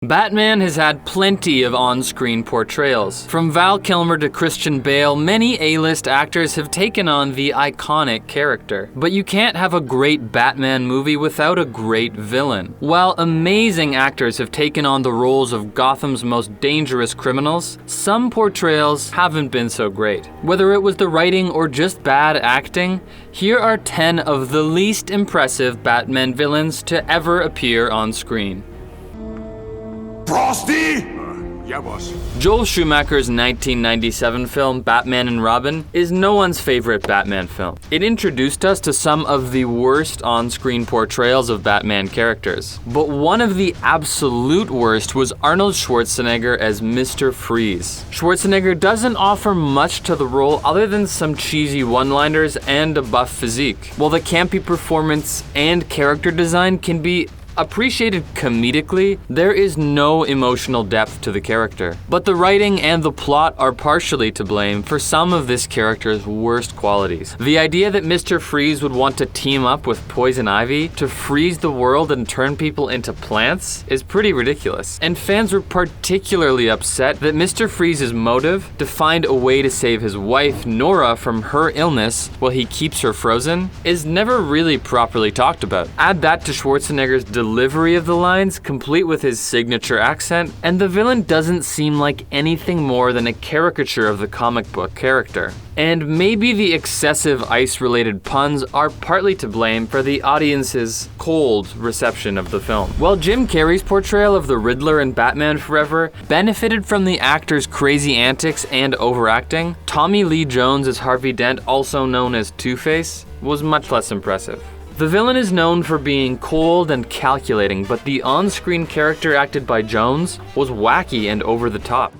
Batman has had plenty of on-screen portrayals. From Val Kilmer to Christian Bale, many A-list actors have taken on the iconic character. But you can't have a great Batman movie without a great villain. While amazing actors have taken on the roles of Gotham's most dangerous criminals, some portrayals haven't been so great. Whether it was the writing or just bad acting, here are 10 of the least impressive Batman villains to ever appear on screen. Frosty? Yeah, boss. Joel Schumacher's 1997 film Batman and Robin is no one's favorite Batman film. It introduced us to some of the worst on-screen portrayals of Batman characters. But one of the absolute worst was Arnold Schwarzenegger as Mr. Freeze. Schwarzenegger doesn't offer much to the role other than some cheesy one-liners and a buff physique. While the campy performance and character design can be appreciated comedically, there is no emotional depth to the character. But the writing and the plot are partially to blame for some of this character's worst qualities. The idea that Mr. Freeze would want to team up with Poison Ivy to freeze the world and turn people into plants is pretty ridiculous. And fans were particularly upset that Mr. Freeze's motive to find a way to save his wife, Nora, from her illness while he keeps her frozen is never really properly talked about. Add that to Schwarzenegger's delivery of the lines, complete with his signature accent, and the villain doesn't seem like anything more than a caricature of the comic book character. And maybe the excessive ice-related puns are partly to blame for the audience's cold reception of the film. While Jim Carrey's portrayal of the Riddler in Batman Forever benefited from the actor's crazy antics and overacting, Tommy Lee Jones as Harvey Dent, also known as TwoFace, was much less impressive. The villain is known for being cold and calculating, but the on-screen character acted by Jones was wacky and over the top.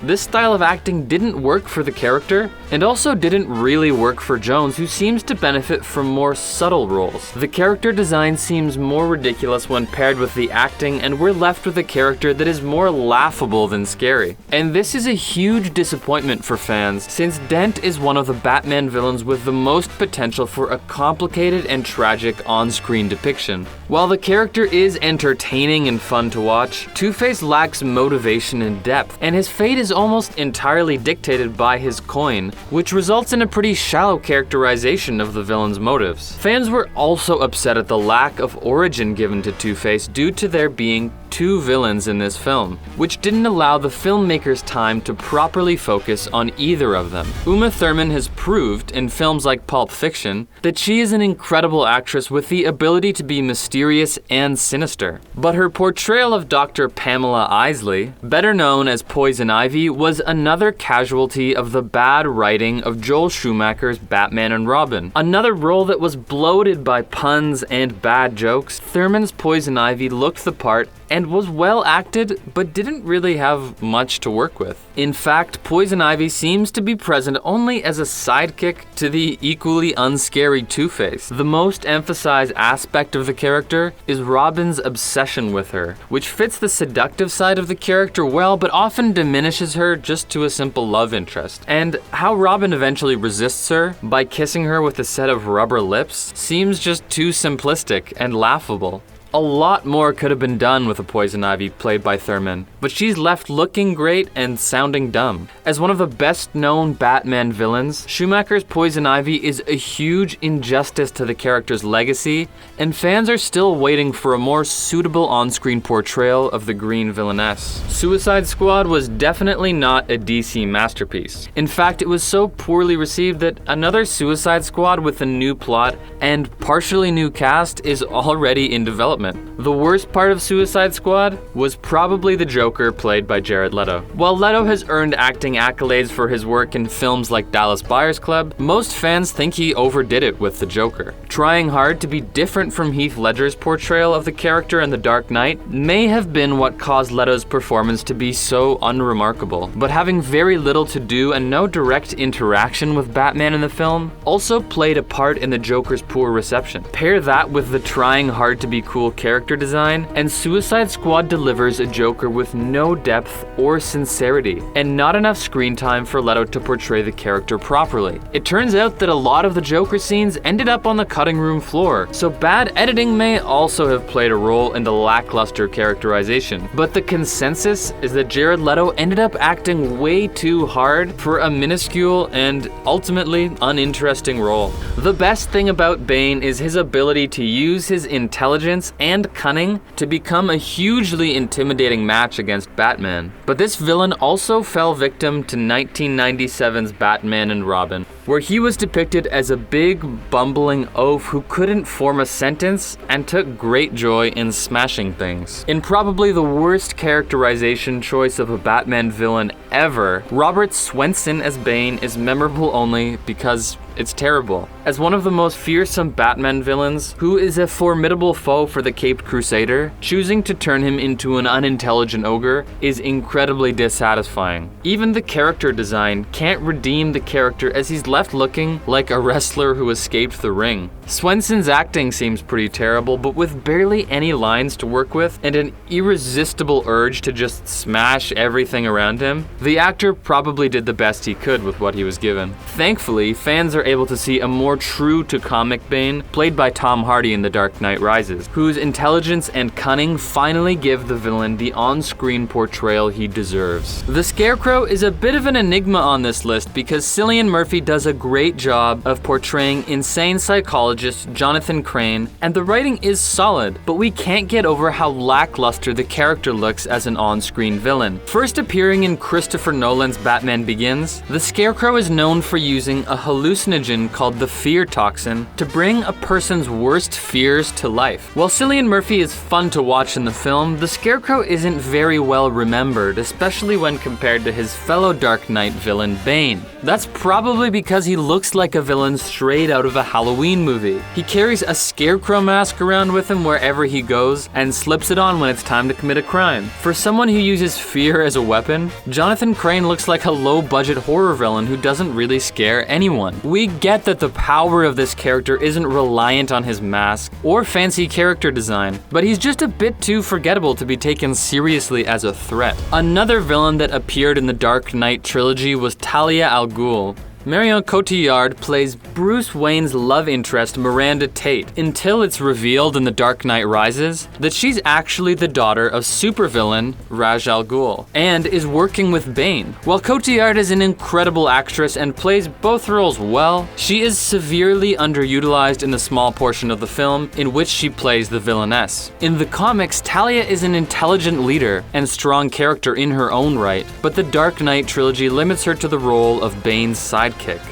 This style of acting didn't work for the character, and also didn't really work for Jones, who seems to benefit from more subtle roles. The character design seems more ridiculous when paired with the acting, and we're left with a character that is more laughable than scary. And this is a huge disappointment for fans, since Dent is one of the Batman villains with the most potential for a complicated and tragic on-screen depiction. While the character is entertaining and fun to watch, Two-Face lacks motivation and depth, and his fate is almost entirely dictated by his coin, which results in a pretty shallow characterization of the villain's motives. Fans were also upset at the lack of origin given to Two-Face due to there being two villains in this film, which didn't allow the filmmakers time to properly focus on either of them. Uma Thurman has proved in films like Pulp Fiction that she is an incredible actress with the ability to be mysterious and sinister. But her portrayal of Dr. Pamela Isley, better known as Poison Ivy, was another casualty of the bad writing of Joel Schumacher's Batman and Robin. Another role that was bloated by puns and bad jokes, Thurman's Poison Ivy looked the part and was well acted, but didn't really have much to work with. In fact, Poison Ivy seems to be present only as a sidekick to the equally unscary Two-Face. The most emphasized aspect of the character is Robin's obsession with her, which fits the seductive side of the character well, but often diminishes her just to a simple love interest. And how Robin eventually resists her by kissing her with a set of rubber lips seems just too simplistic and laughable. A lot more could have been done with a Poison Ivy played by Thurman, but she's left looking great and sounding dumb. As one of the best known Batman villains, Schumacher's Poison Ivy is a huge injustice to the character's legacy, and fans are still waiting for a more suitable on-screen portrayal of the green villainess. Suicide Squad was definitely not a DC masterpiece. In fact, it was so poorly received that another Suicide Squad with a new plot and partially new cast is already in development. The worst part of Suicide Squad was probably the Joker played by Jared Leto. While Leto has earned acting accolades for his work in films like Dallas Buyers Club, most fans think he overdid it with the Joker. Trying hard to be different from Heath Ledger's portrayal of the character in The Dark Knight may have been what caused Leto's performance to be so unremarkable, but having very little to do and no direct interaction with Batman in the film also played a part in the Joker's poor reception. Pair that with the trying hard to be cool predictable character design, and Suicide Squad delivers a Joker with no depth or sincerity, and not enough screen time for Leto to portray the character properly. It turns out that a lot of the Joker scenes ended up on the cutting room floor, so bad editing may also have played a role in the lackluster characterization. But the consensus is that Jared Leto ended up acting way too hard for a minuscule and ultimately uninteresting role. The best thing about Bane is his ability to use his intelligence and cunning to become a hugely intimidating match against Batman. But this villain also fell victim to 1997's Batman and Robin, where he was depicted as a big, bumbling oaf who couldn't form a sentence and took great joy in smashing things. In probably the worst characterization choice of a Batman villain ever, Robert Swenson as Bane is memorable only because it's terrible. As one of the most fearsome Batman villains, who is a formidable foe for the Caped Crusader, choosing to turn him into an unintelligent ogre is incredibly dissatisfying. Even the character design can't redeem the character, as he's left looking like a wrestler who escaped the ring. Swenson's acting seems pretty terrible, but with barely any lines to work with and an irresistible urge to just smash everything around him, the actor probably did the best he could with what he was given. Thankfully, fans are able to see a more true to comic Bane, played by Tom Hardy in The Dark Knight Rises, whose intelligence and cunning finally give the villain the on-screen portrayal he deserves. The Scarecrow is a bit of an enigma on this list because Cillian Murphy does a great job of portraying insane psychologist Jonathan Crane, and the writing is solid, but we can't get over how lackluster the character looks as an on-screen villain. First appearing in Christopher Nolan's Batman Begins, the Scarecrow is known for using a hallucinogen called the fear toxin to bring a person's worst fears to life. While Cillian Murphy is fun to watch in the film, the Scarecrow isn't very well remembered, especially when compared to his fellow Dark Knight villain Bane. That's probably because he looks like a villain straight out of a Halloween movie. He carries a Scarecrow mask around with him wherever he goes and slips it on when it's time to commit a crime. For someone who uses fear as a weapon, Jonathan Crane looks like a low-budget horror villain who doesn't really scare anyone. We get that the power of this character isn't reliant on his mask or fancy character design, but he's just a bit too forgettable to be taken seriously as a threat. Another villain that appeared in the Dark Knight trilogy was Talia Al Ghul. Marion Cotillard plays Bruce Wayne's love interest Miranda Tate until it's revealed in The Dark Knight Rises that she's actually the daughter of supervillain Ra's al Ghul and is working with Bane. While Cotillard is an incredible actress and plays both roles well, she is severely underutilized in the small portion of the film in which she plays the villainess. In the comics, Talia is an intelligent leader and strong character in her own right, but the Dark Knight trilogy limits her to the role of Bane's sidekick.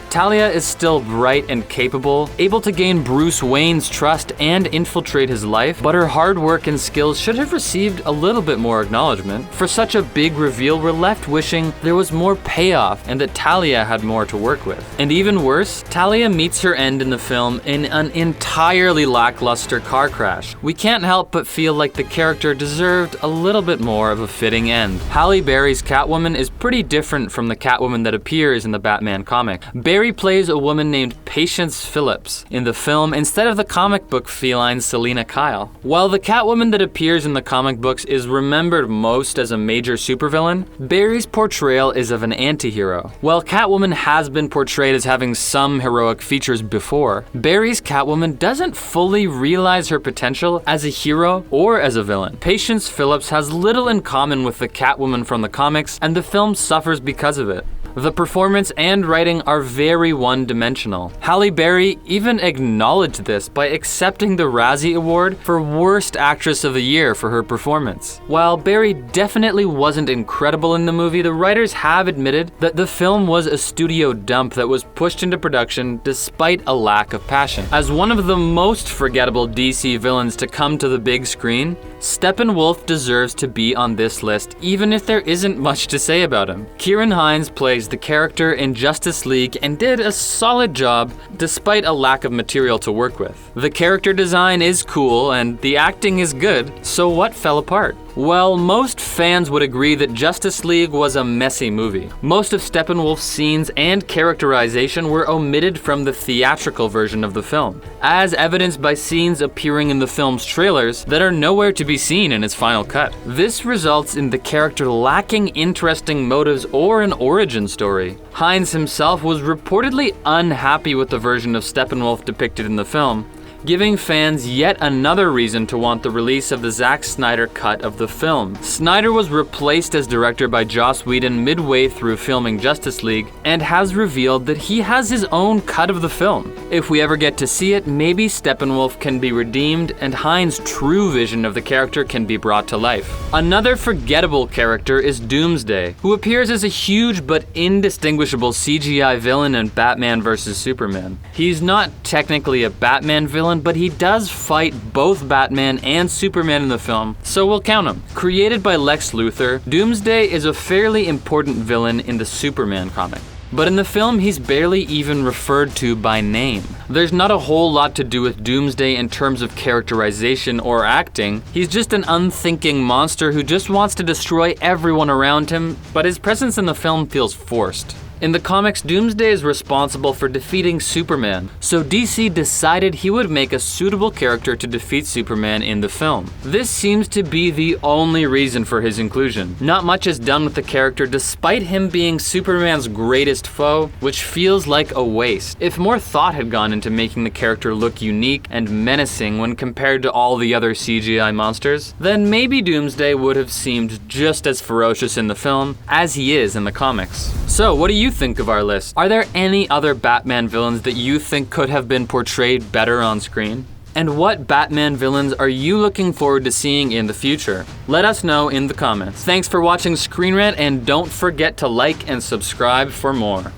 Talia is still bright and capable, able to gain Bruce Wayne's trust and infiltrate his life, but her hard work and skills should have received a little bit more acknowledgement. For such a big reveal, we're left wishing there was more payoff and that Talia had more to work with. And even worse, Talia meets her end in the film in an entirely lackluster car crash. We can't help but feel like the character deserved a little bit more of a fitting end. Halle Berry's Catwoman is pretty different from the Catwoman that appears in the Batman comic. Berry plays a woman named Patience Phillips in the film instead of the comic book feline Selina Kyle. While the Catwoman that appears in the comic books is remembered most as a major supervillain, Berry's portrayal is of an anti-hero. While Catwoman has been portrayed as having some heroic features before, Berry's Catwoman doesn't fully realize her potential as a hero or as a villain. Patience Phillips has little in common with the Catwoman from the comics, and the film suffers because of it. The performance and writing are very one-dimensional. Halle Berry even acknowledged this by accepting the Razzie Award for Worst Actress of the Year for her performance. While Berry definitely wasn't incredible in the movie, the writers have admitted that the film was a studio dump that was pushed into production despite a lack of passion. As one of the most forgettable DC villains to come to the big screen, Steppenwolf deserves to be on this list, even if there isn't much to say about him. Ciarán Hinds plays the character in Justice League and did a solid job despite a lack of material to work with. The character design is cool and the acting is good, so what fell apart? Well, most fans would agree that Justice League was a messy movie. Most of Steppenwolf's scenes and characterization were omitted from the theatrical version of the film, as evidenced by scenes appearing in the film's trailers that are nowhere to be seen in its final cut. This results in the character lacking interesting motives or an origin story. Hines himself was reportedly unhappy with the version of Steppenwolf depicted in the film, giving fans yet another reason to want the release of the Zack Snyder cut of the film. Snyder was replaced as director by Joss Whedon midway through filming Justice League and has revealed that he has his own cut of the film. If we ever get to see it, maybe Steppenwolf can be redeemed and Hines' true vision of the character can be brought to life. Another forgettable character is Doomsday, who appears as a huge but indistinguishable CGI villain in Batman vs. Superman. He's not technically a Batman villain, but he does fight both Batman and Superman in the film, so we'll count him. Created by Lex Luthor, Doomsday is a fairly important villain in the Superman comic. But in the film, he's barely even referred to by name. There's not a whole lot to do with Doomsday in terms of characterization or acting. He's just an unthinking monster who just wants to destroy everyone around him, but his presence in the film feels forced. In the comics, Doomsday is responsible for defeating Superman, so DC decided he would make a suitable character to defeat Superman in the film. This seems to be the only reason for his inclusion. Not much is done with the character despite him being Superman's greatest foe, which feels like a waste. If more thought had gone into making the character look unique and menacing when compared to all the other CGI monsters, then maybe Doomsday would have seemed just as ferocious in the film as he is in the comics. So what do you think of our list? Are there any other Batman villains that you think could have been portrayed better on screen? And what Batman villains are you looking forward to seeing in the future? Let us know in the comments. Thanks for watching ScreenRant, and don't forget to like and subscribe for more.